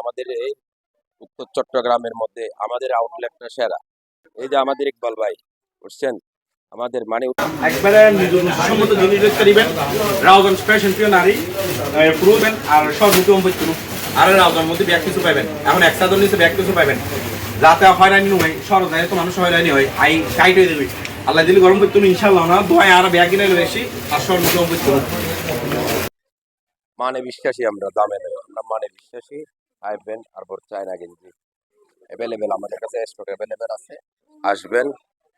আমাদের এই উত্তর চট্টগ্রামের মধ্যে আমাদের আউটলেটটা সেরা। এই যে আমাদের ইকবাল ভাই বুঝছেন, আমাদের মানে একবারে নিজস্ব জিনিস দেখতে দিবেন। রাউজান ফ্যাশন প্রিয় নারী প্রুভেন আর সর্বোচ্চ আর রাউজার মধ্যে ব্যাগ কিছু পাবেন। এখন একসাথে নিচে ব্যাগ কিছু পাবেন, যাতে হয়রানি হয়, সরদায় তো মানুষ হয়রানি হয়, আই টাইট হয়ে যাবে। আল্লাহ দিলে গরম করতে ইনশাল্লাহ না দোয়া আর ব্যাগ কিনে বেশি আর সর্বোচ্চ মানে বিশ্বাসী, আমরা দামে নেই, আমরা মানে বিশ্বাসী। আসবেন, তারপর চায়না গেঞ্জি অ্যাভেলেবেল আমাদের কাছে স্টক অ্যাভেলেবেল আছে, আসবেন।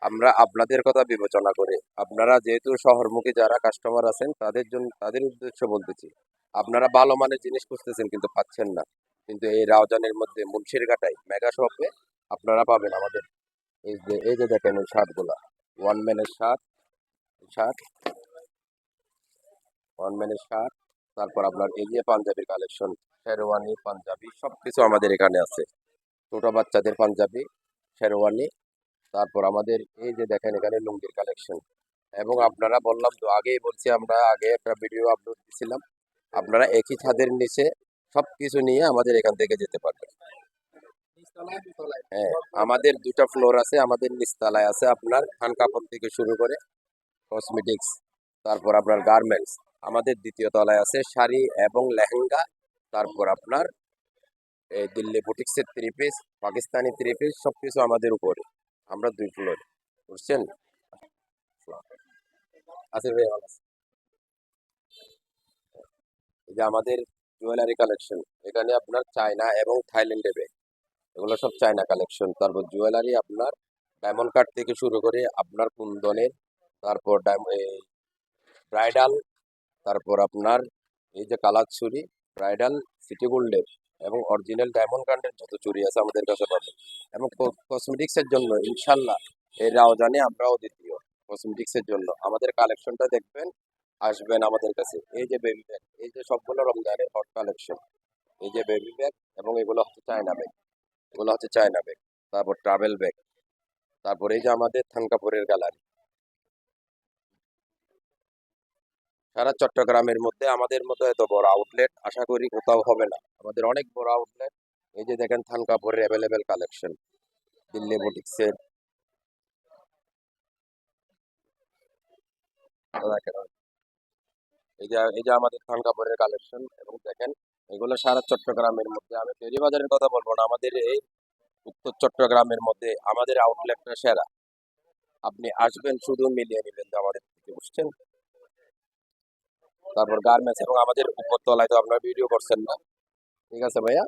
আমরা আপনাদের কথা বিবেচনা করে, আপনারা যেহেতু শহরমুখী যারা কাস্টমার আছেন তাদের জন্য, তাদের উদ্দেশ্য বলতেছি, আপনারা ভালো মানের জিনিস খুঁজতেছেন কিন্তু পাচ্ছেন না, কিন্তু এই রাউজানের মধ্যে মুন্সিরঘাটায় মেগা শপে আপনারা পাবেন আমাদের। এই যে দেখেন এই শার্টগুলা, ওয়ান ম্যানের শার্ট, শার্ট ওয়ান ম্যানের শার্ট। তারপর আপনার এই যে পাঞ্জাবির কালেকশন, শেরওয়ানি পাঞ্জাবি সবকিছু আমাদের এখানে আছে। ছোট বাচ্চাদের পাঞ্জাবি, শেরওয়ানি, তারপর আমাদের এই যে দেখেন এখানে লুঙ্গির কালেকশন। এবং আপনারা বললাম তো, আগেই বলছি, আমরা আগে একটা ভিডিও আপলোড দিয়েছিলাম, আপনারা একই ছাদের নিচে সবকিছু নিয়ে আমাদের এখান থেকে যেতে পারবেন। হ্যাঁ, আমাদের দুটা ফ্লোর আছে, আমাদের নিচতলায় আছে আপনার থান কাপড় থেকে শুরু করে কসমেটিক্স, তারপর আপনার গার্মেন্টস। আমাদের দ্বিতীয় তলায় আছে শাড়ি এবং লেহেঙ্গা, তারপর আপনার এই দিল্লি বুটিক্সের three piece, Pakistani three piece সবকিছু আমাদের উপরে। আমরা দুই ফ্লোর, বুঝছেন। আছে ভাই, ভালো আছে। এই যে আমাদের জুয়েলারি কালেকশন, এখানে আপনার চায়না এবং থাইল্যান্ডে ব্যাগ, এগুলো সব চায়না কালেকশন। তারপর জুয়েলারি আপনার ডায়মন্ড কাট থেকে শুরু করে আপনার কুন্দনের, তারপর ব্রাইডাল, তারপর আপনার এই যে কালার চুড়ি, ব্রাইডাল, সিটি গোল্ডের এবং অরিজিনাল ডায়মন্ড কাটের যত চুড়ি আছে আমাদের কাছে পাবেন। এবং কসমেটিক্সের জন্য ইনশাল্লাহ এই রাউজানে আমরাও দ্বিতীয়। কসমেটিক্সের জন্য আমাদের কালেকশনটা দেখবেন, আসবেন আমাদের কাছে। এই যে বেবি ব্যাগ, এই যে সবগুলো রমজানের হট কালেকশন, এই যে বেবি ব্যাগ, এবং এগুলো হচ্ছে চায়না ব্যাগ, এগুলো হচ্ছে চায়না ব্যাগ, তারপর ট্রাভেল ব্যাগ, তারপর এই যে আমাদের থান কাপড়ের গ্যালারি। সারা চট্টগ্রামের মধ্যে আমাদের মতো এত বড় আউটলেট আশা করি কোথাও হবে না, আমাদের অনেক বড় আউটলেট। এই যে দেখেন থান কাপড়ের অ্যাভেলেবেল কালেকশন, দিল্লি বুটিক্সের, এই যে আমাদের থান কাপড়ের কালেকশন। এবং দেখেন এগুলো সারা চট্টগ্রামের মধ্যে, আমি বাজারের কথা বলবো না, আমাদের এই উত্তর চট্টগ্রামের মধ্যে আমাদের আউটলেটটা সেরা। আপনি আসবেন, শুধু মিলিয়ে নেবেন যে আমাদের থেকে, বুঝছেন। তারপর গার্মেন্টস, এবং আমাদের উপরতলায় তো আপনার ভিডিও করছেন না। ঠিক আছে ভাইয়া,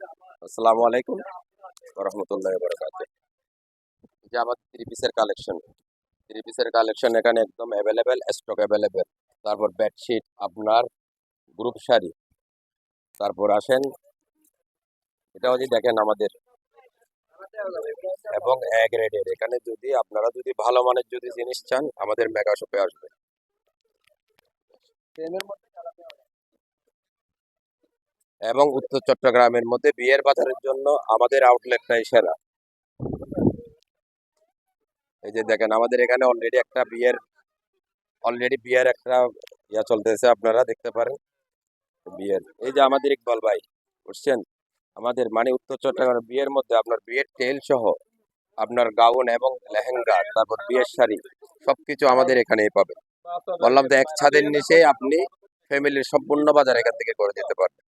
আসসালামু আলাইকুম রহমতুল্লাহ বারাকাতুহু। যে আমাদের থ্রি পিসের কালেকশন, থ্রি পিসের কালেকশন এখানে একদম অ্যাভেলেবেল, স্টক অ্যাভেলেবেল। তারপর বেডশিট আপনার, গ্রুপ শাড়ি, তারপর আসেন এটা হচ্ছে দেখেন আমাদের, এবং এ গ্রেডের এখানে যদি আপনারা যদি ভালো মানের যদি জিনিস চান আমাদের মেগা শপে আসবে। এবং উত্তর চট্টগ্রামের মধ্যে বিয়ের বাজারের জন্য আমাদের আউটলেটটাই সেরা। এই যে দেখেন আমাদের এখানে অলরেডি বিয়ের একটা ইয়া চলতেছে, আপনারা দেখতে পারেন বিয়ের। এই যে আমাদের ইকবাল ভাই বুঝছেন, আমাদের মানে উত্তর চট্টগ্রাম বিয়ের মধ্যে আপনার বিয়ের টেল সহ আপনার গাউন এবং লেহেঙ্গা, তারপর বিয়ের শাড়ি সবকিছু আমাদের এখানেই পাবেন। বললাম তো, এক ছাদের নিচে আপনি ফ্যামিলির সম্পূর্ণ বাজার এখান থেকে করে দিতে পারবেন।